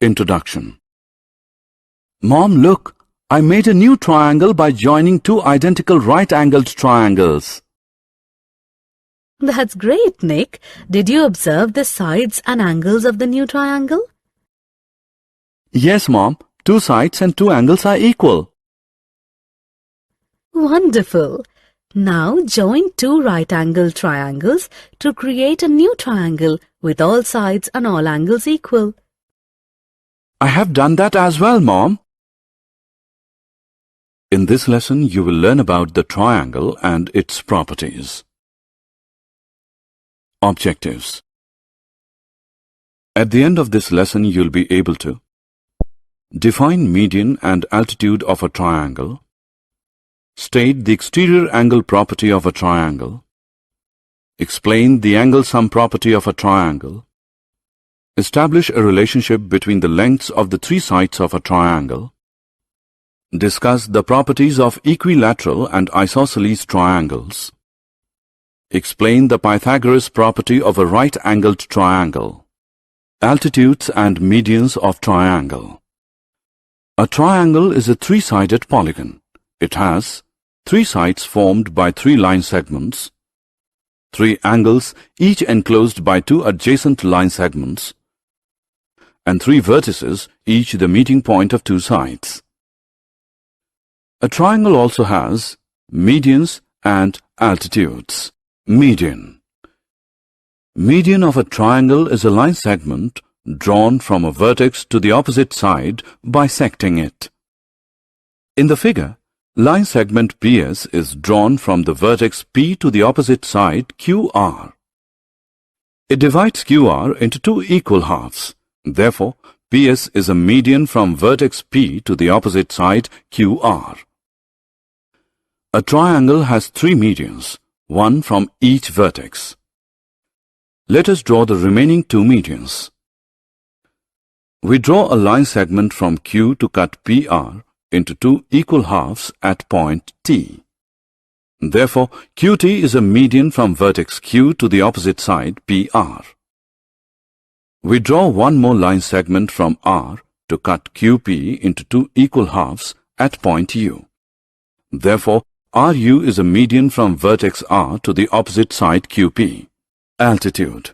Introduction. Mom, look! I made a new triangle by joining two identical right-angled triangles. That's great, Nick. Did you observe the sides and angles of the new triangle? Yes, Mom. Two sides and two angles are equal. Wonderful. Now join two right-angled triangles to create a new triangle with all sides and all angles equal. I have done that as well, Mom. In this lesson, you will learn about the triangle and its properties. Objectives. At the end of this lesson, you'll be able to define median and altitude of a triangle, state the exterior angle property of a triangle, explain the angle sum property of a triangle, establish a relationship between the lengths of the three sides of a triangle, discuss the properties of equilateral and isosceles triangles, explain the Pythagoras property of a right-angled triangle, altitudes and medians of triangle. A triangle is a three-sided polygon. It has three sides formed by three line segments, three angles each enclosed by two adjacent line segments, and three vertices, each the meeting point of two sides. A triangle also has medians and altitudes. Median. Median of a triangle is a line segment drawn from a vertex to the opposite side, bisecting it. In the figure, line segment PS is drawn from the vertex P to the opposite side QR. It divides QR into two equal halves. Therefore, PS is a median from vertex P to the opposite side QR. A triangle has three medians, one from each vertex. Let us draw the remaining two medians. We draw a line segment from Q to cut PR into two equal halves at point T. Therefore, QT is a median from vertex Q to the opposite side PR. We draw one more line segment from R to cut QP into two equal halves at point U. Therefore, RU is a median from vertex R to the opposite side QP. Altitude.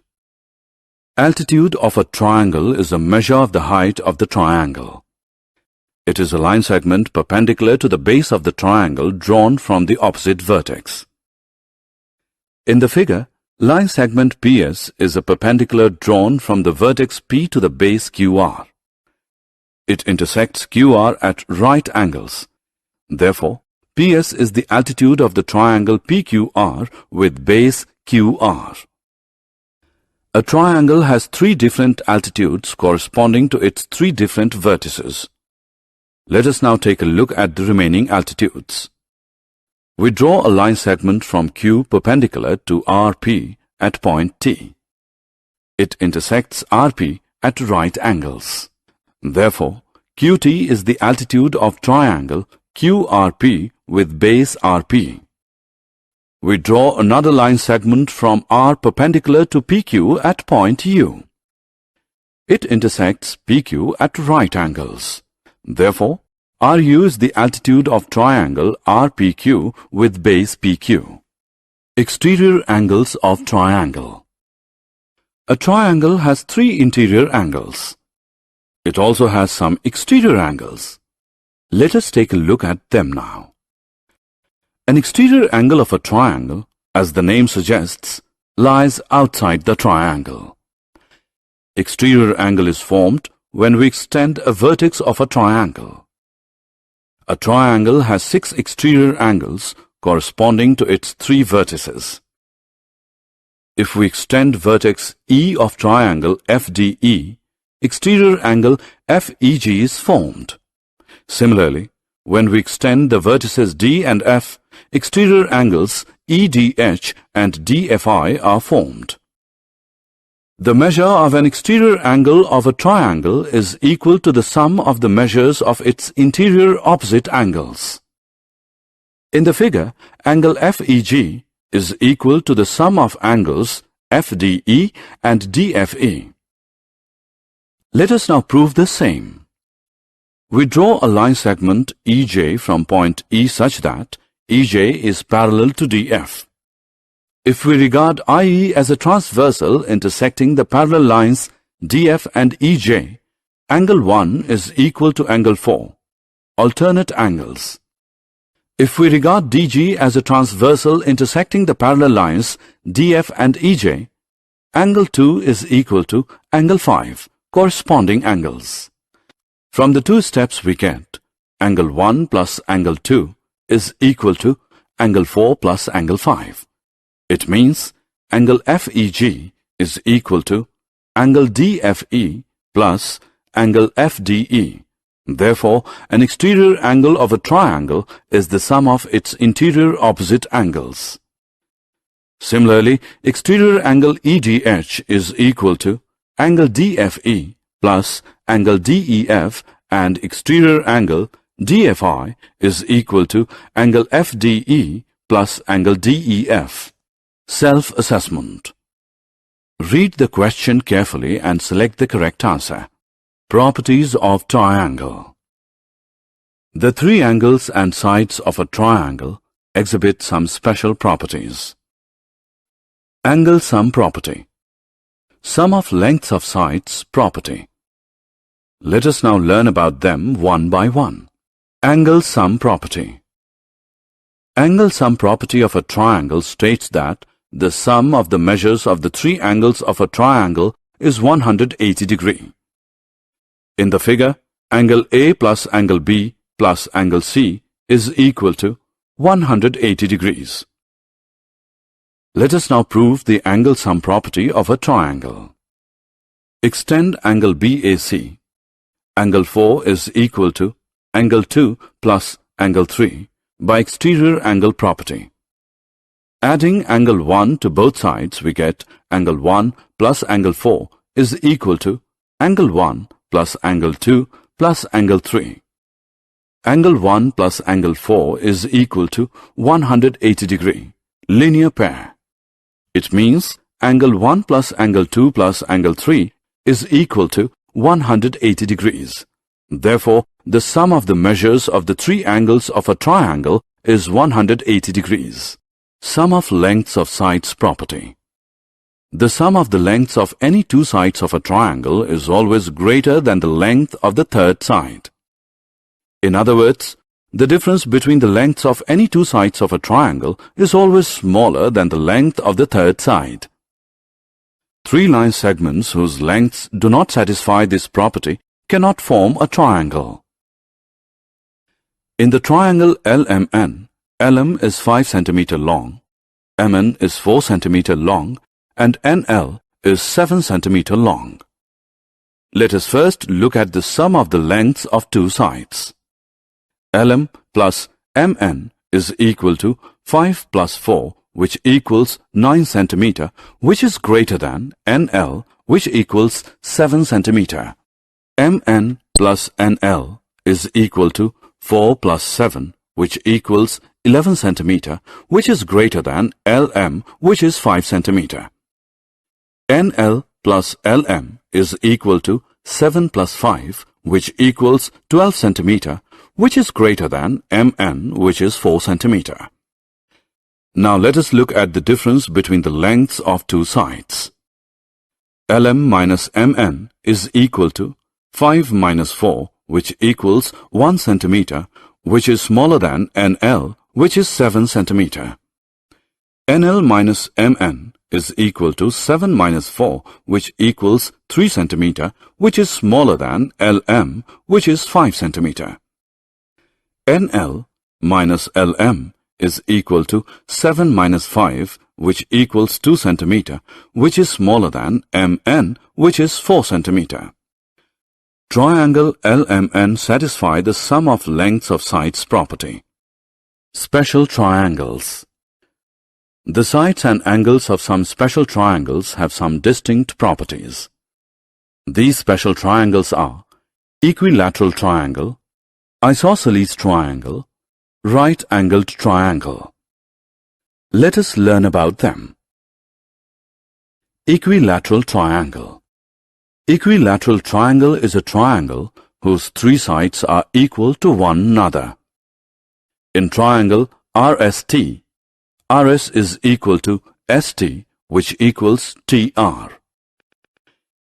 Altitude of a triangle is a measure of the height of the triangle. It is a line segment perpendicular to the base of the triangle drawn from the opposite vertex. In the figure, line segment PS is a perpendicular drawn from the vertex P to the base QR. It intersects QR at right angles. Therefore, PS is the altitude of the triangle PQR with base QR. A triangle has three different altitudes corresponding to its three different vertices. Let us now take a look at the remaining altitudes. We draw a line segment from Q perpendicular to RP at point T. It intersects RP at right angles. Therefore, QT is the altitude of triangle QRP with base RP. We draw another line segment from R perpendicular to PQ at point U. It intersects PQ at right angles. Therefore, RU is the altitude of triangle RPQ with base PQ. Exterior angles of triangle. A triangle has three interior angles. It also has some exterior angles. Let us take a look at them now. An exterior angle of a triangle, as the name suggests, lies outside the triangle. Exterior angle is formed when we extend a vertex of a triangle. A triangle has six exterior angles corresponding to its three vertices. If we extend vertex E of triangle FDE, exterior angle FEG is formed. Similarly, when we extend the vertices D and F, exterior angles EDH and DFI are formed. The measure of an exterior angle of a triangle is equal to the sum of the measures of its interior opposite angles. In the figure, angle FEG is equal to the sum of angles FDE and DFE. Let us now prove the same. We draw a line segment EJ from point E such that EJ is parallel to DF. If we regard IE as a transversal intersecting the parallel lines DF and EJ, angle 1 is equal to angle 4, alternate angles. If we regard DG as a transversal intersecting the parallel lines DF and EJ, angle 2 is equal to angle 5, corresponding angles. From the two steps we get angle 1 plus angle 2 is equal to angle 4 plus angle 5. It means angle FEG is equal to angle DFE plus angle FDE. Therefore, an exterior angle of a triangle is the sum of its interior opposite angles. Similarly, exterior angle EDH is equal to angle DFE plus angle DEF, and exterior angle DFI is equal to angle FDE plus angle DEF. Self-assessment. Read the question carefully and select the correct answer. Properties of triangle. The three angles and sides of a triangle exhibit some special properties. Angle sum property. Sum of lengths of sides property. Let us now learn about them one by one. Angle sum property. Angle sum property of a triangle states that the sum of the measures of the three angles of a triangle is 180 degree. In the figure, angle A plus angle B plus angle C is equal to 180 degrees. Let us now prove the angle sum property of a triangle. Extend angle BAC. Angle 4 is equal to angle 2 plus angle 3 by exterior angle property. Adding angle 1 to both sides, we get angle 1 plus angle 4 is equal to angle 1 plus angle 2 plus angle 3. Angle 1 plus angle 4 is equal to 180 degree, linear pair. It means angle 1 plus angle 2 plus angle 3 is equal to 180 degrees. Therefore, the sum of the measures of the three angles of a triangle is 180 degrees. Sum of lengths of sides property. The sum of the lengths of any two sides of a triangle is always greater than the length of the third side. In other words, the difference between the lengths of any two sides of a triangle is always smaller than the length of the third side. Three line segments whose lengths do not satisfy this property cannot form a triangle. In the triangle LMN, LM is 5 cm long, MN is 4 cm long, and NL is 7 cm long. Let us first look at the sum of the lengths of two sides. LM plus MN is equal to 5 plus 4, which equals 9 cm, which is greater than NL, which equals 7 cm. MN plus NL is equal to 4 plus 7, which equals 11 cm, which is greater than LM, which is 5 cm. NL plus LM is equal to 7 plus 5, which equals 12 cm, which is greater than MN, which is 4 cm. Now let us look at the difference between the lengths of two sides. LM minus MN is equal to 5 minus 4, which equals 1 cm, which is smaller than NL, which is 7 cm. NL minus MN is equal to 7 minus 4, which equals 3 cm, which is smaller than LM, which is 5 cm. NL minus LM is equal to 7 minus 5, which equals 2 cm, which is smaller than MN, which is 4 cm. Triangle LMN satisfy the sum of lengths of sides property. Special triangles. The sides and angles of some special triangles have some distinct properties. These special triangles are equilateral triangle, isosceles triangle, right-angled triangle. Let us learn about them. Equilateral triangle. Equilateral triangle is a triangle whose three sides are equal to one another. In triangle RST, RS is equal to ST, which equals TR.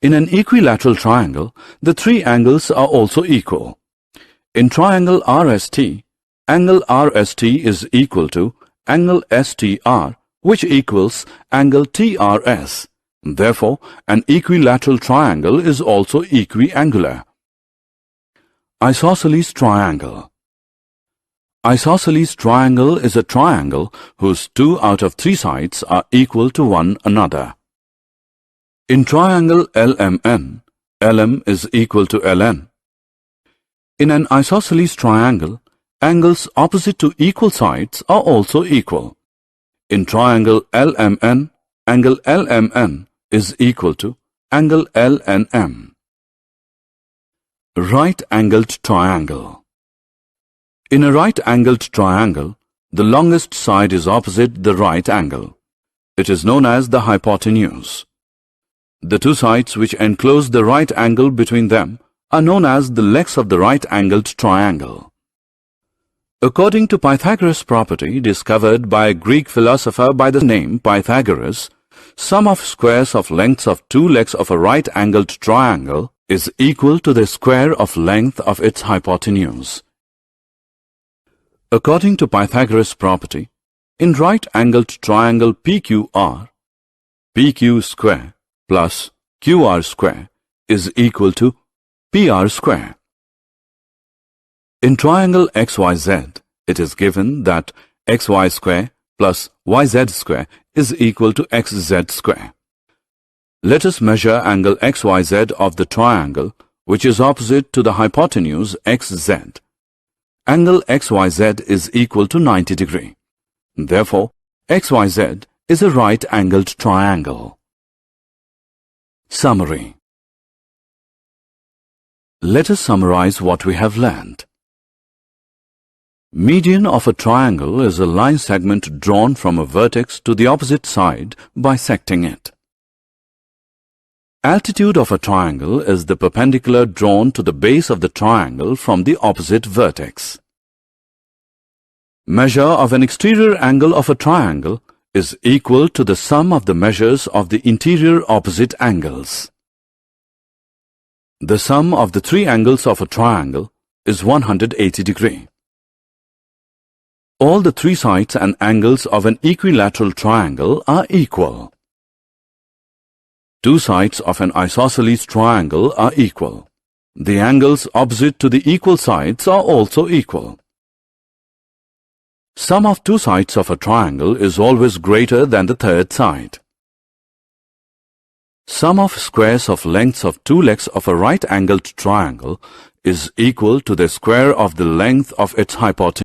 In an equilateral triangle, the three angles are also equal. In triangle RST, angle RST is equal to angle STR, which equals angle TRS. Therefore, an equilateral triangle is also equiangular. Isosceles triangle. Isosceles triangle is a triangle whose 2 out of 3 sides are equal to one another. In triangle LMN, LM is equal to LN. In an isosceles triangle, angles opposite to equal sides are also equal. In triangle LMN, angle LMN is equal to angle LNM. Right-angled triangle. In a right-angled triangle, the longest side is opposite the right angle. It is known as the hypotenuse. The two sides which enclose the right angle between them are known as the legs of the right-angled triangle. According to Pythagoras' property discovered by a Greek philosopher by the name Pythagoras, sum of squares of lengths of two legs of a right-angled triangle is equal to the square of length of its hypotenuse. According to Pythagoras' property, in right-angled triangle PQR, PQ square plus QR square is equal to PR square. In triangle XYZ, it is given that XY square plus YZ square is equal to XZ square. Let us measure angle XYZ of the triangle, which is opposite to the hypotenuse XZ. Angle XYZ is equal to 90 degrees. Therefore, XYZ is a right-angled triangle. Summary. Let us summarize what we have learned. Median of a triangle is a line segment drawn from a vertex to the opposite side bisecting it. Altitude of a triangle is the perpendicular drawn to the base of the triangle from the opposite vertex. Measure of an exterior angle of a triangle is equal to the sum of the measures of the interior opposite angles. The sum of the three angles of a triangle is 180 degrees. All the three sides and angles of an equilateral triangle are equal. Two sides of an isosceles triangle are equal. The angles opposite to the equal sides are also equal. Sum of two sides of a triangle is always greater than the third side. Sum of squares of lengths of two legs of a right-angled triangle is equal to the square of the length of its hypotenuse.